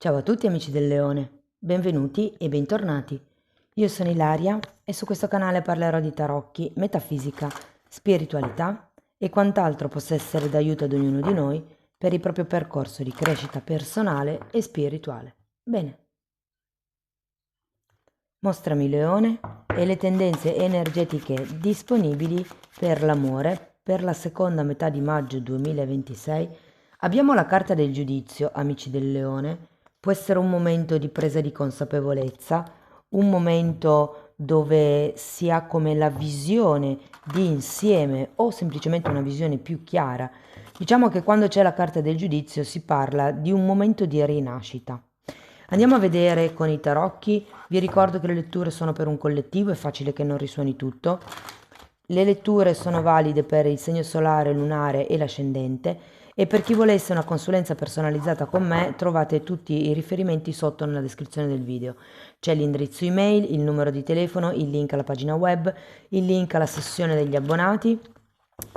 Ciao a tutti amici del Leone, benvenuti e bentornati. Io sono Ilaria e su questo canale parlerò di tarocchi, metafisica, spiritualità e quant'altro possa essere d'aiuto ad ognuno di noi per il proprio percorso di crescita personale e spirituale. Bene, mostrami Leone e le tendenze energetiche disponibili per l'amore per la seconda metà di maggio 2026. Abbiamo la carta del giudizio, amici del Leone. Può essere un momento di presa di consapevolezza, un momento dove si ha come la visione di insieme o semplicemente una visione più chiara. Diciamo che quando c'è la carta del giudizio si parla di un momento di rinascita. Andiamo a vedere con i tarocchi. Vi ricordo che le letture sono per un collettivo, è facile che non risuoni tutto. Le letture sono valide per il segno solare, lunare e l'ascendente e per chi volesse una consulenza personalizzata con me trovate tutti i riferimenti sotto nella descrizione del video. C'è l'indirizzo email, il numero di telefono, il link alla pagina web, il link alla sessione degli abbonati,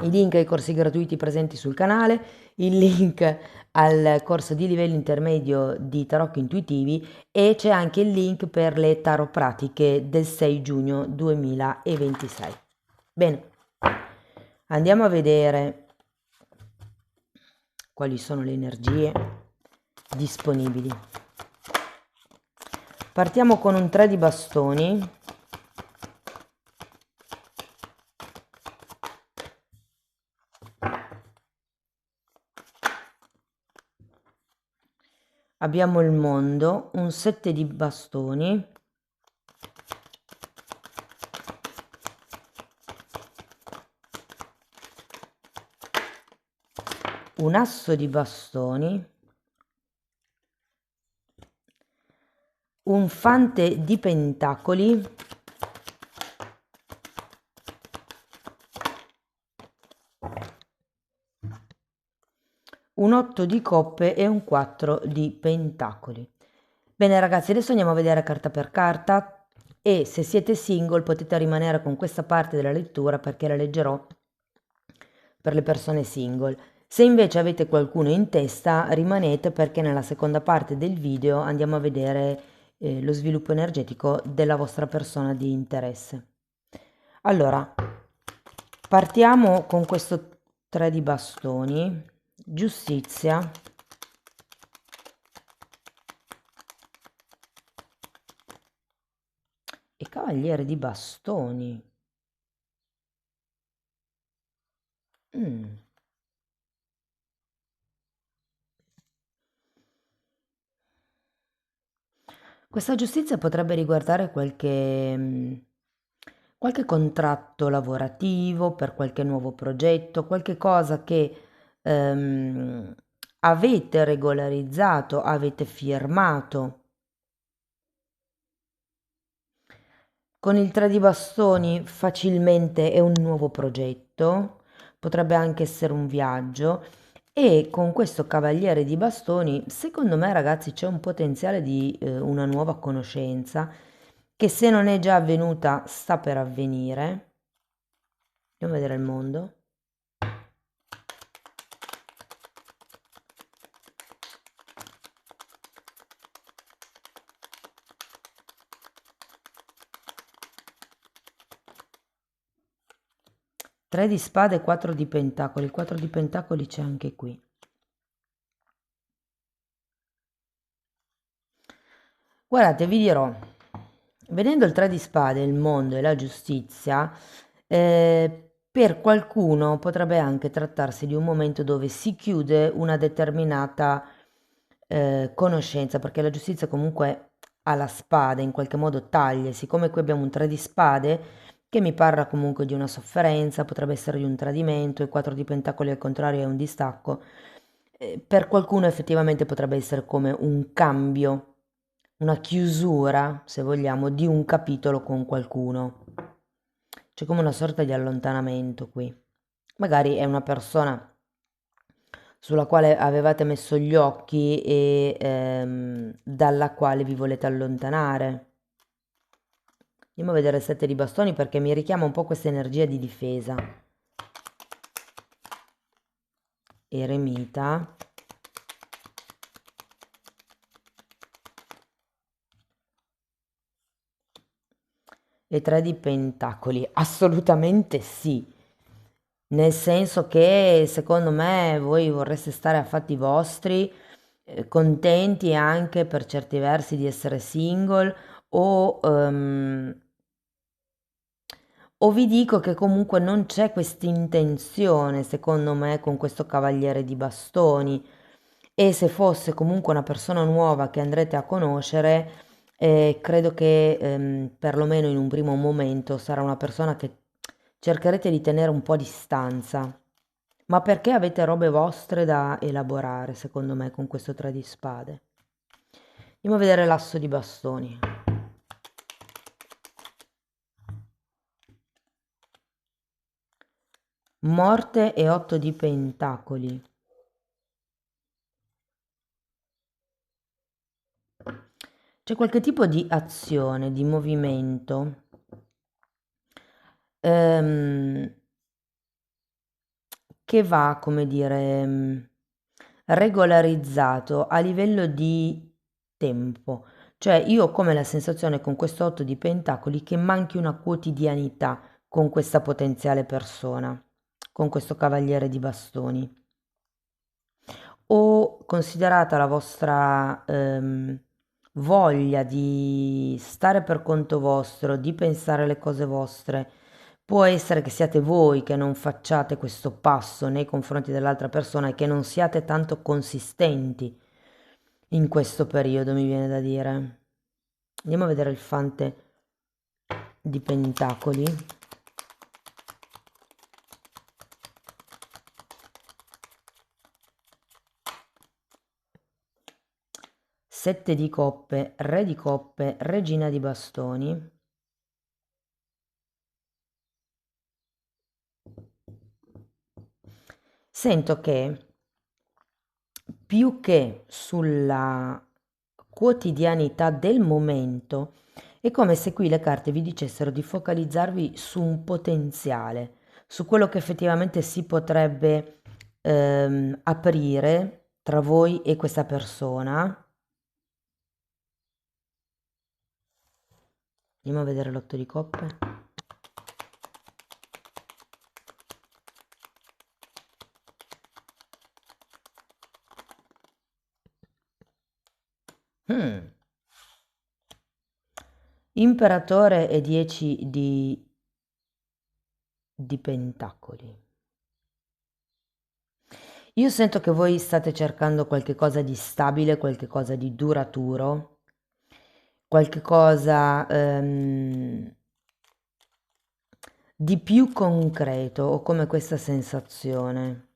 i link ai corsi gratuiti presenti sul canale, il link al corso di livello intermedio di tarocchi intuitivi e c'è anche il link per le tarot pratiche del 6 giugno 2026. Bene, andiamo a vedere quali sono le energie disponibili. Partiamo con un 3 di bastoni. Abbiamo il mondo, un 7 di bastoni, un asso di bastoni, un fante di pentacoli, un 8 di coppe e un 4 di pentacoli. Bene ragazzi, adesso andiamo a vedere carta per carta e se siete single potete rimanere con questa parte della lettura perché la leggerò per le persone single. Se invece avete qualcuno in testa rimanete perché nella seconda parte del video andiamo a vedere lo sviluppo energetico della vostra persona di interesse. Allora, partiamo con questo 3 di bastoni, giustizia, e cavaliere di bastoni. Questa giustizia potrebbe riguardare qualche contratto lavorativo per qualche nuovo progetto, qualche cosa che ehm, avete regolarizzato, avete firmato. Con il 3 di bastoni facilmente è un nuovo progetto, potrebbe anche essere un viaggio e con questo cavaliere di bastoni, secondo me ragazzi c'è un potenziale di una nuova conoscenza che se non è già avvenuta sta per avvenire. Andiamo a vedere il mondo. Tre di spade e 4 di pentacoli. Il 4 di pentacoli c'è anche qui. Guardate, vi dirò, vedendo il 3 di spade, il mondo e la giustizia, per qualcuno potrebbe anche trattarsi di un momento dove si chiude una determinata conoscenza, perché la giustizia comunque ha la spada, in qualche modo taglia, siccome qui abbiamo un 3 di spade che mi parla comunque di una sofferenza, potrebbe essere di un tradimento, il 4 di pentacoli al contrario è un distacco, per qualcuno effettivamente potrebbe essere come un cambio, una chiusura, se vogliamo, di un capitolo con qualcuno. C'è come una sorta di allontanamento qui. Magari è una persona sulla quale avevate messo gli occhi e dalla quale vi volete allontanare. Andiamo a vedere il 7 di bastoni perché mi richiama un po' questa energia di difesa. Eremita. e 3 di pentacoli. Assolutamente sì. Nel senso che secondo me voi vorreste stare a fatti vostri, contenti anche per certi versi di essere single o vi dico che comunque non c'è questa intenzione, secondo me, con questo cavaliere di bastoni. E se fosse comunque una persona nuova che andrete a conoscere, credo che perlomeno in un primo momento sarà una persona che cercherete di tenere un po' a distanza. Ma perché avete robe vostre da elaborare, secondo me, con questo tre di spade? Andiamo a vedere l'asso di bastoni. Morte e 8 di pentacoli. C'è qualche tipo di azione, di movimento ehm, che va, come dire, regolarizzato a livello di tempo. Cioè io ho come la sensazione con questo 8 di pentacoli che manchi una quotidianità con questa potenziale persona, con questo cavaliere di bastoni. O considerata la vostra voglia di stare per conto vostro, di pensare le cose vostre, può essere che siate voi che non facciate questo passo nei confronti dell'altra persona e che non siate tanto consistenti in questo periodo, mi viene da dire. Andiamo a vedere il fante di pentacoli. 7 di coppe, re di coppe, regina di bastoni. Sento che più che sulla quotidianità del momento, è come se qui le carte vi dicessero di focalizzarvi su un potenziale, su quello che effettivamente si potrebbe aprire tra voi e questa persona. Andiamo a vedere l'otto di coppe. Mm. Imperatore e 10 di pentacoli. Io sento che voi state cercando qualche cosa di stabile, qualche cosa di duraturo, qualche cosa di più concreto, ho come questa sensazione.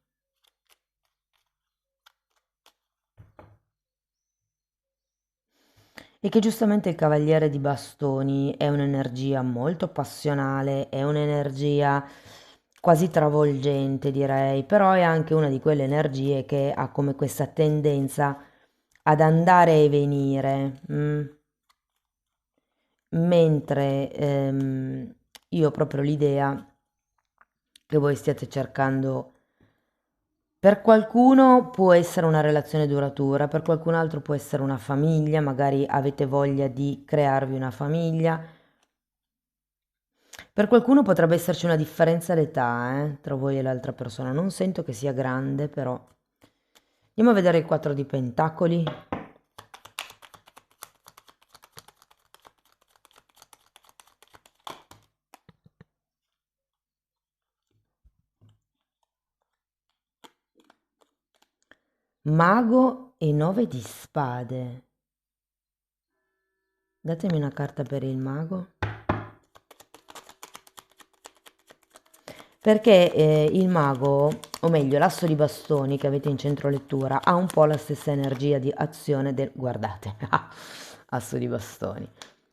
E che giustamente il cavaliere di bastoni è un'energia molto passionale, è un'energia quasi travolgente, direi, però è anche una di quelle energie che ha come questa tendenza ad andare e venire. Mentre io ho proprio l'idea che voi stiate cercando. Per qualcuno può essere una relazione duratura, per qualcun altro può essere una famiglia, magari avete voglia di crearvi una famiglia. Per qualcuno potrebbe esserci una differenza d'età, tra voi e l'altra persona. Non sento che sia grande, però. Andiamo a vedere il 4 di pentacoli. Mago e 9 di spade. Datemi una carta per il mago. Perché il mago, o meglio l'asso di bastoni che avete in centro lettura, ha un po' la stessa energia di azione del... Guardate, asso di bastoni.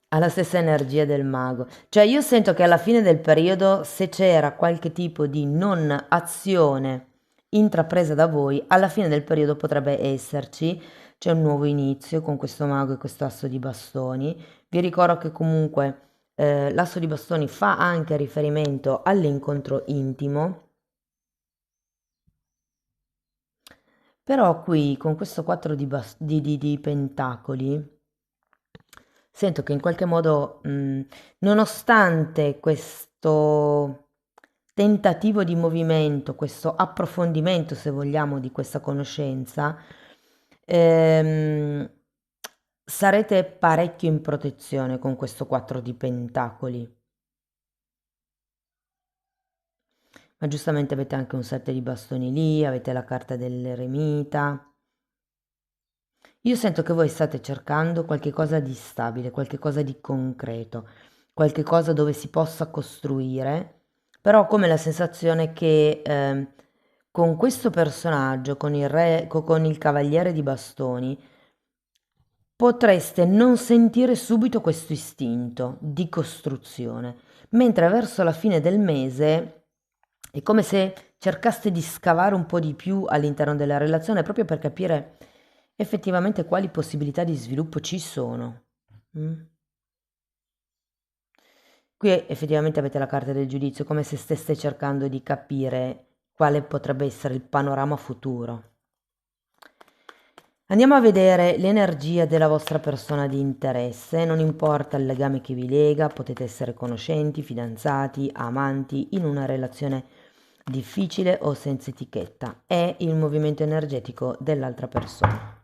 Ha la stessa energia del mago. Cioè io sento che alla fine del periodo, se c'era qualche tipo di non azione intrapresa da voi, alla fine del periodo potrebbe esserci. C'è un nuovo inizio con questo mago e questo asso di bastoni. Vi ricordo che comunque l'asso di bastoni fa anche riferimento all'incontro intimo, però qui con questo 4 di pentacoli Sento che in qualche modo, nonostante questo tentativo di movimento, questo approfondimento, se vogliamo, di questa conoscenza, ehm, sarete parecchio in protezione con questo 4 di pentacoli. Ma giustamente avete anche un 7 di bastoni lì, avete la carta dell'eremita. Io sento che voi state cercando qualche cosa di stabile, qualche cosa di concreto, qualche cosa dove si possa costruire, però ho come la sensazione che con questo personaggio, con il re, con il cavaliere di bastoni, potreste non sentire subito questo istinto di costruzione, mentre verso la fine del mese è come se cercaste di scavare un po' di più all'interno della relazione proprio per capire effettivamente quali possibilità di sviluppo ci sono. Mm? Qui effettivamente avete la carta del giudizio, come se steste cercando di capire quale potrebbe essere il panorama futuro. Andiamo a vedere l'energia della vostra persona di interesse, non importa il legame che vi lega, potete essere conoscenti, fidanzati, amanti, in una relazione difficile o senza etichetta. È il movimento energetico dell'altra persona.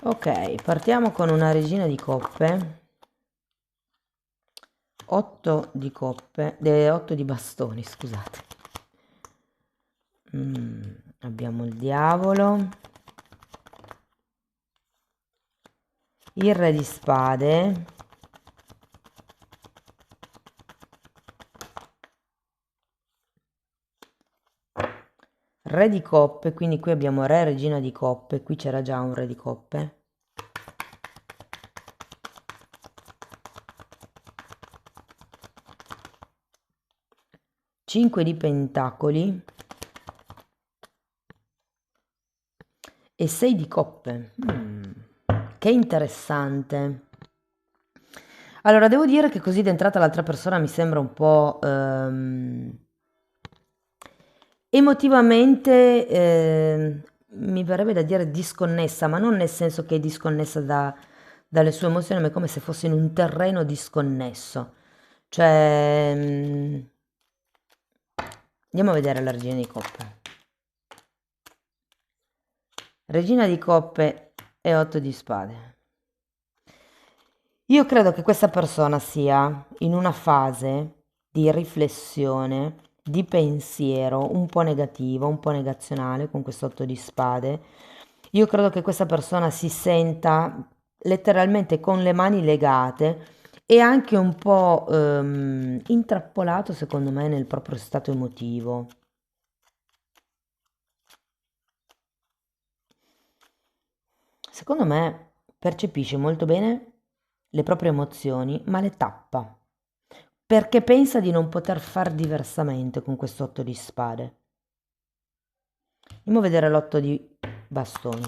Ok, partiamo con una regina di coppe, 8 di coppe, 8 di bastoni, scusate. Abbiamo il diavolo, il re di spade, re di coppe, quindi qui abbiamo re, regina di coppe, qui c'era già un re di coppe. Cinque di pentacoli e 6 di coppe. Che interessante. Allora, devo dire che così d'entrata l'altra persona mi sembra un po' emotivamente, mi verrebbe da dire disconnessa, ma non nel senso che è disconnessa dalle sue emozioni, ma è come se fosse in un terreno disconnesso. Cioè, andiamo a vedere la regina di coppe. Regina di coppe e 8 di spade. Io credo che questa persona sia in una fase di riflessione, di pensiero un po' negativo, un po' negazionale con questo 8 di spade. Io credo che questa persona si senta letteralmente con le mani legate e anche un po' intrappolato, secondo me, nel proprio stato emotivo. Secondo me percepisce molto bene le proprie emozioni, ma le tappa, perché pensa di non poter far diversamente con questo 8 di spade. Andiamo a vedere l'8 di bastoni.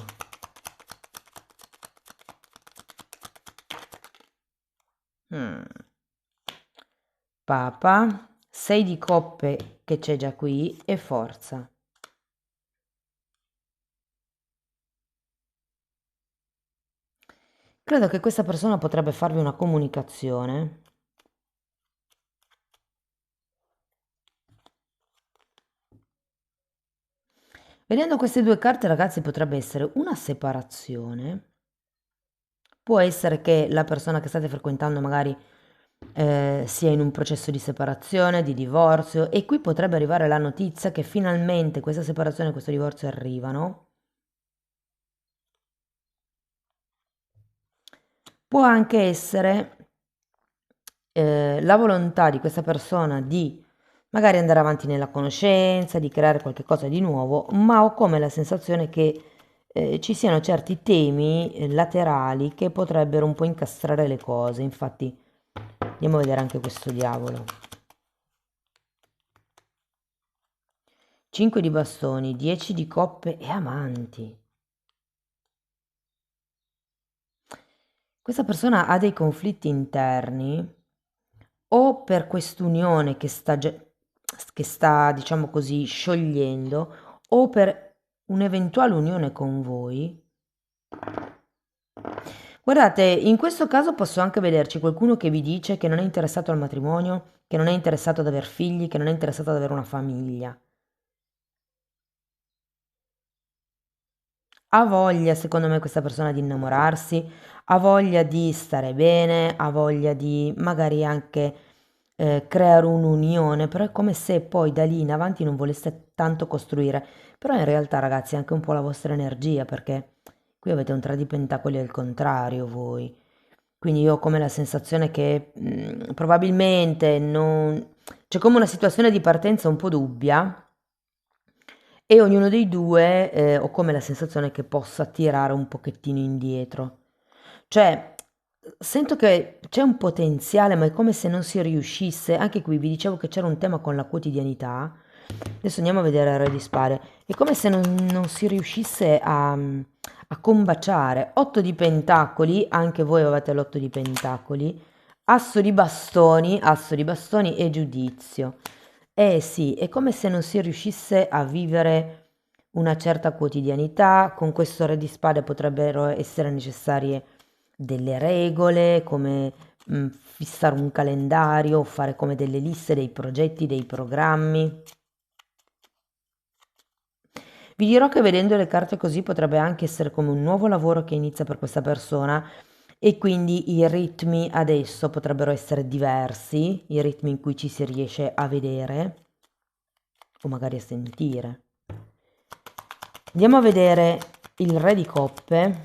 Papa, 6 di coppe che c'è già qui e forza. Credo che questa persona potrebbe farvi una comunicazione. Vedendo queste due carte, ragazzi, potrebbe essere una separazione. Può essere che la persona che state frequentando magari sia in un processo di separazione, di divorzio, e qui potrebbe arrivare la notizia che finalmente questa separazione e questo divorzio arrivano. Può anche essere la volontà di questa persona di magari andare avanti nella conoscenza, di creare qualche cosa di nuovo, ma ho come la sensazione che ci siano certi temi laterali che potrebbero un po' incastrare le cose. Infatti, andiamo a vedere anche questo diavolo. 5 di bastoni, 10 di coppe e amanti. Questa persona ha dei conflitti interni o per quest'unione che sta, diciamo così, sciogliendo, o per un'eventuale unione con voi. Guardate, in questo caso posso anche vederci qualcuno che vi dice che non è interessato al matrimonio, che non è interessato ad aver figli, che non è interessato ad avere una famiglia. Ha voglia, secondo me, questa persona di innamorarsi, ha voglia di stare bene, ha voglia di magari anche creare un'unione, però è come se poi da lì in avanti non volesse tanto costruire. Però in realtà, ragazzi, è anche un po' la vostra energia, perché qui avete un 3 di pentacoli al contrario voi. Quindi io ho come la sensazione che probabilmente non... C'è come una situazione di partenza un po' dubbia e ognuno dei due ho come la sensazione che possa tirare un pochettino indietro. Cioè, sento che c'è un potenziale, ma è come se non si riuscisse. Anche qui vi dicevo che c'era un tema con la quotidianità. Adesso andiamo a vedere il Re di Spade. È come se non si riuscisse a combaciare. 8 di pentacoli, anche voi avete l'8 di pentacoli. Asso di bastoni e giudizio. Eh sì, è come se non si riuscisse a vivere una certa quotidianità. Con questo Re di Spade potrebbero essere necessarie delle regole, come fissare un calendario, fare come delle liste, dei progetti, dei programmi. Vi dirò che vedendo le carte così potrebbe anche essere come un nuovo lavoro che inizia per questa persona e quindi i ritmi adesso potrebbero essere diversi, i ritmi in cui ci si riesce a vedere o magari a sentire. Andiamo a vedere il Re di Coppe.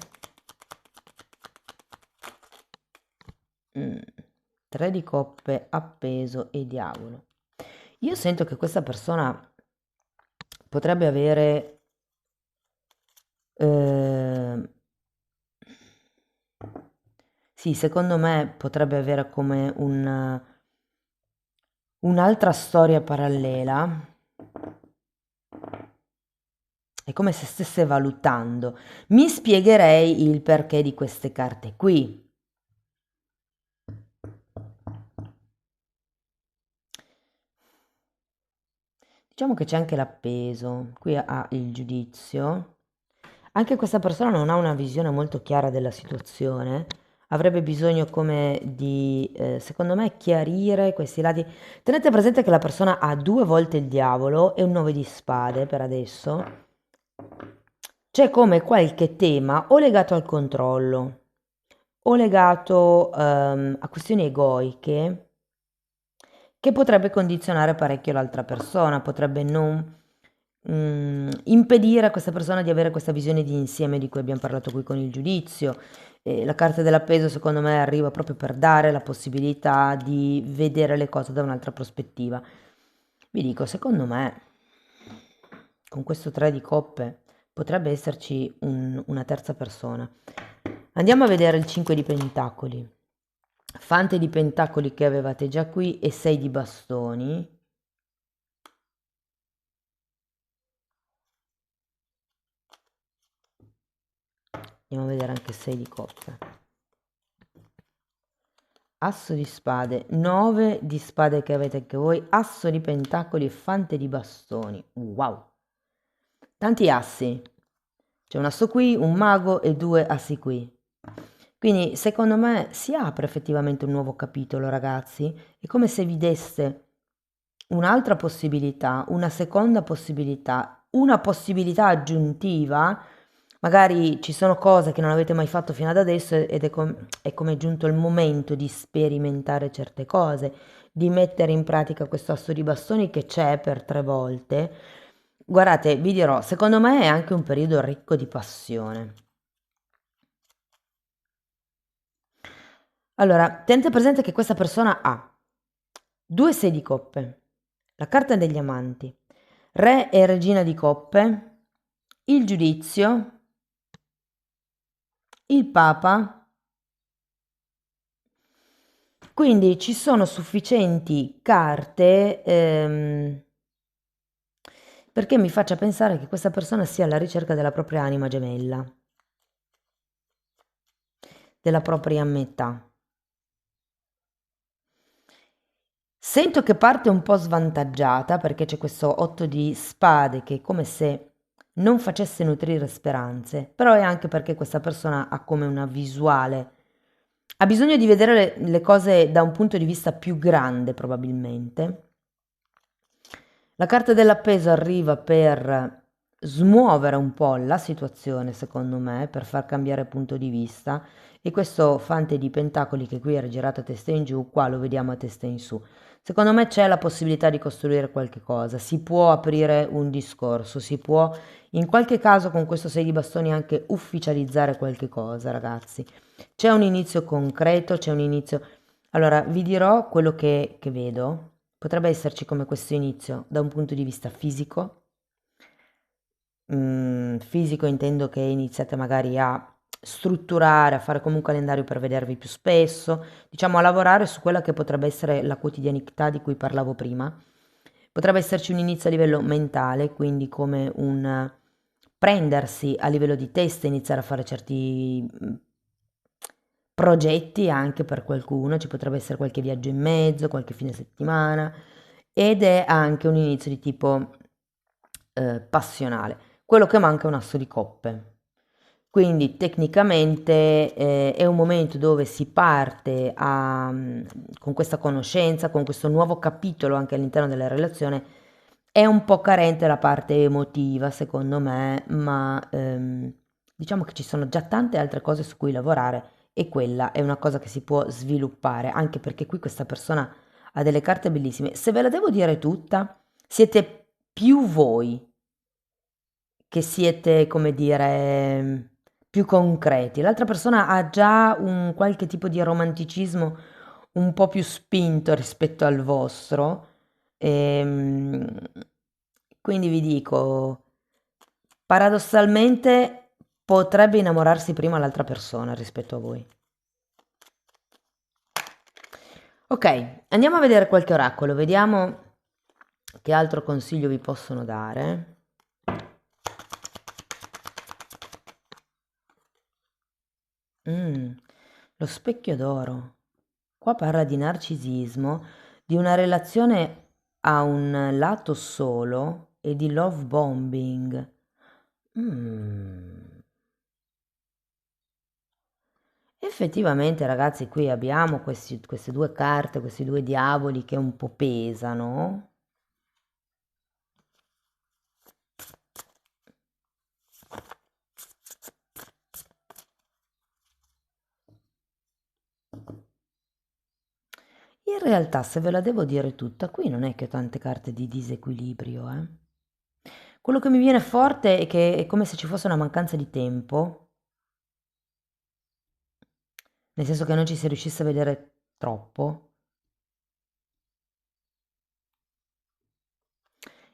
3 di coppe, appeso e diavolo. Io sento che questa persona potrebbe avere sì, secondo me potrebbe avere come un'altra storia parallela. È come se stesse valutando. Mi spiegherei il perché di queste carte qui. Diciamo che c'è anche l'appeso, qui ha il giudizio. Anche questa persona non ha una visione molto chiara della situazione, avrebbe bisogno come di, secondo me, chiarire questi lati. Tenete presente che la persona ha 2 volte il diavolo e un 9 di spade per adesso. C'è come qualche tema o legato al controllo o legato a questioni egoiche che potrebbe condizionare parecchio l'altra persona, potrebbe non impedire a questa persona di avere questa visione di insieme di cui abbiamo parlato qui con il giudizio. La carta dell'appeso secondo me arriva proprio per dare la possibilità di vedere le cose da un'altra prospettiva. Vi dico, secondo me, con questo 3 di coppe potrebbe esserci una terza persona. Andiamo a vedere il 5 di pentacoli. Fante di pentacoli che avevate già qui e 6 di bastoni. Andiamo a vedere anche 6 di coppe. Asso di spade, 9 di spade che avete anche voi, asso di pentacoli e fante di bastoni. Wow! Tanti assi. C'è un asso qui, un mago e 2 assi qui. Quindi secondo me si apre effettivamente un nuovo capitolo, ragazzi. È come se vi desse un'altra possibilità, una seconda possibilità, una possibilità aggiuntiva. Magari ci sono cose che non avete mai fatto fino ad adesso ed è come giunto il momento di sperimentare certe cose, di mettere in pratica questo asso di bastoni che c'è per 3 volte. Guardate, vi dirò, secondo me è anche un periodo ricco di passione. Allora, tenete presente che questa persona ha 2 sei di coppe, la carta degli amanti, re e regina di coppe, il giudizio, il papa. Quindi ci sono sufficienti carte perché mi faccia pensare che questa persona sia alla ricerca della propria anima gemella, della propria metà. Sento che parte un po' svantaggiata perché c'è questo 8 di spade che è come se non facesse nutrire speranze, però è anche perché questa persona ha come una visuale Ha bisogno di vedere le cose da un punto di vista più grande, probabilmente. La carta dell'appeso arriva per smuovere un po' la situazione, secondo me, per far cambiare punto di vista. E questo fante di pentacoli che qui era girato a testa in giù, qua lo vediamo a testa in su. Secondo me c'è la possibilità di costruire qualche cosa, si può aprire un discorso, si può in qualche caso con questo 6 di bastoni anche ufficializzare qualche cosa, ragazzi. C'è un inizio concreto, c'è un inizio... Allora, vi dirò quello che vedo. Potrebbe esserci come questo inizio da un punto di vista fisico. Fisico intendo che iniziate magari a strutturare, a fare come un calendario per vedervi più spesso, diciamo a lavorare su quella che potrebbe essere la quotidianità di cui parlavo prima. Potrebbe esserci un inizio a livello mentale, quindi come un prendersi a livello di testa, iniziare a fare certi progetti anche per qualcuno, ci potrebbe essere qualche viaggio in mezzo, qualche fine settimana, ed è anche un inizio di tipo passionale. Quello che manca è un asso di coppe. Quindi tecnicamente è un momento dove si parte con questa conoscenza, con questo nuovo capitolo anche all'interno della relazione. È un po' carente la parte emotiva, secondo me, ma diciamo che ci sono già tante altre cose su cui lavorare e quella è una cosa che si può sviluppare, anche perché qui questa persona ha delle carte bellissime. Se ve la devo dire tutta, siete più voi che siete, come dire, più concreti. L'altra persona ha già un qualche tipo di romanticismo un po' più spinto rispetto al vostro. Ehm, quindi vi dico, paradossalmente potrebbe innamorarsi prima l'altra persona rispetto a voi. Ok, andiamo a vedere qualche oracolo, vediamo che altro consiglio vi possono dare. Lo specchio d'oro. Qua parla di narcisismo, di una relazione a un lato solo e di love bombing. Mm. Effettivamente, ragazzi, qui abbiamo queste due carte, questi due diavoli che un po' pesano. In realtà, se ve la devo dire tutta, qui non è che ho tante carte di disequilibrio, eh. Quello che mi viene forte è che è come se ci fosse una mancanza di tempo, nel senso che non ci si riuscisse a vedere troppo.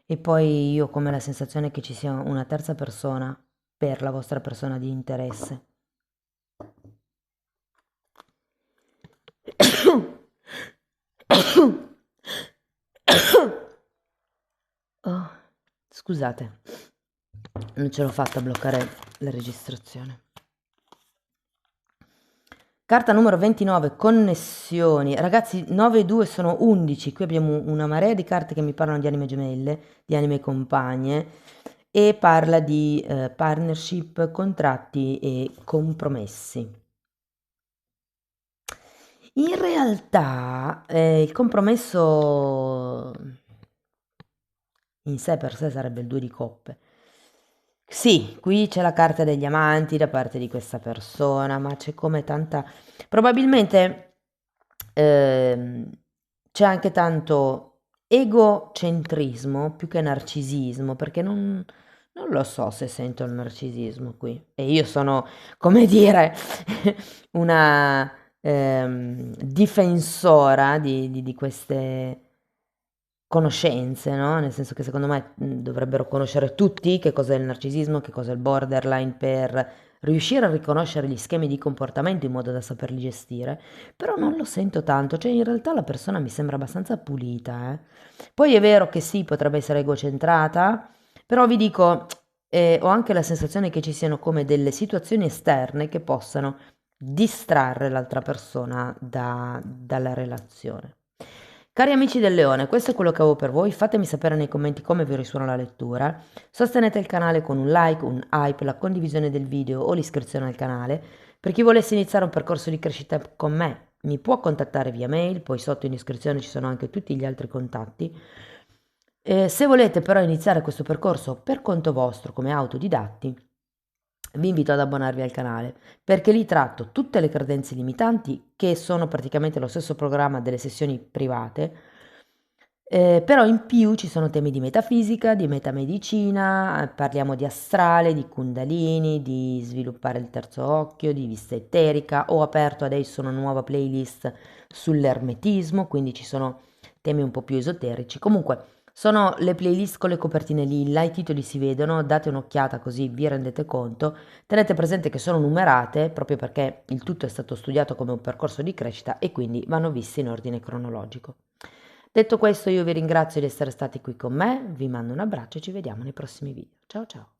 E poi io ho come la sensazione che ci sia una terza persona per la vostra persona di interesse. Oh, scusate, non ce l'ho fatta a bloccare la registrazione. Carta numero 29, connessioni. Ragazzi, 9 e 2 sono 11. Qui abbiamo una marea di carte che mi parlano di anime gemelle, di anime compagne e parla di partnership, contratti e compromessi. In realtà il compromesso in sé per sé sarebbe il 2 di coppe. Sì, qui c'è la carta degli amanti da parte di questa persona, ma c'è come tanta... Probabilmente ehm, c'è anche tanto egocentrismo più che narcisismo, perché non lo so se sento il narcisismo qui. E io sono, come dire, una difensora di queste conoscenze, no? Nel senso che secondo me dovrebbero conoscere tutti che cos'è il narcisismo, che cos'è il borderline per riuscire a riconoscere gli schemi di comportamento in modo da saperli gestire, però non lo sento tanto, cioè in realtà la persona mi sembra abbastanza pulita, eh. Poi è vero che sì, potrebbe essere egocentrata, però vi dico, ho anche la sensazione che ci siano come delle situazioni esterne che possano distrarre l'altra persona dalla relazione. Cari amici del Leone, questo è quello che avevo per voi. Fatemi sapere nei commenti come vi risuona la lettura. Sostenete il canale con un like, un hype, la condivisione del video o l'iscrizione al canale. Per chi volesse iniziare un percorso di crescita con me, mi può contattare via mail, poi sotto in descrizione ci sono anche tutti gli altri contatti. Se volete però iniziare questo percorso per conto vostro come autodidatti, vi invito ad abbonarvi al canale, perché lì tratto tutte le credenze limitanti, che sono praticamente lo stesso programma delle sessioni private, però in più ci sono temi di metafisica, di metamedicina, parliamo di astrale, di kundalini, di sviluppare il terzo occhio, di vista eterica. Ho aperto adesso una nuova playlist sull'ermetismo, quindi ci sono temi un po' più esoterici. Comunque sono le playlist con le copertine lilla, i titoli si vedono, date un'occhiata così vi rendete conto. Tenete presente che sono numerate proprio perché il tutto è stato studiato come un percorso di crescita e quindi vanno visti in ordine cronologico. Detto questo, io vi ringrazio di essere stati qui con me, vi mando un abbraccio e ci vediamo nei prossimi video. Ciao ciao!